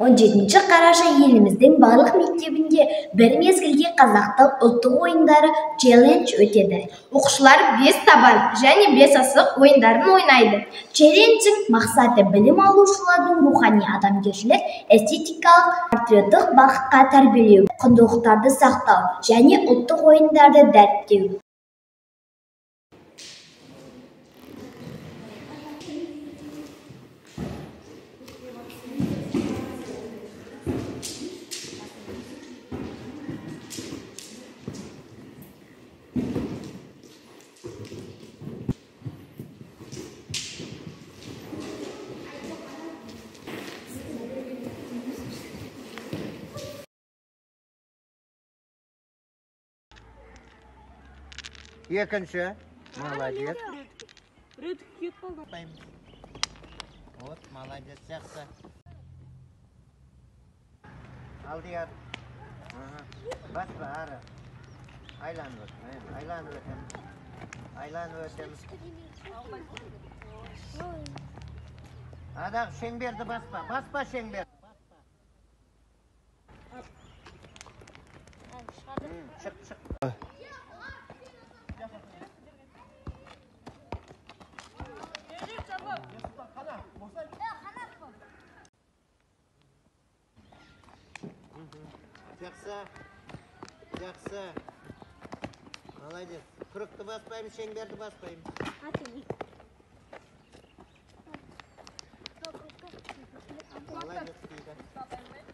17 қараша еліміздің барлық мектебінде бір мезгілде қазақтың ұлттық ойындары челлендж өтеді. Оқушылар 5 табан және 5 асық ойындарын ойнайды. Челлендждің мақсаты білім алушылардың рухани, адамгершілік, эстетикалық, патриоттық бағытқа тәрбиелеу, құндылықтарды сақтау және ұлттық ойындарды дәріптеу. Екінші. Молодец. Вот, молодец, жақсы. Алдияр. Баспа, ары. Айланып өтем. Айланып өтем. Айланып өтем. Адағы шеңберді баспа. Баспа шеңбер. Шық, шық. Жақсы, жақсы. Молодец. Құрықты баспаймыз, шеңберді баспаймыз. Молодец дейді.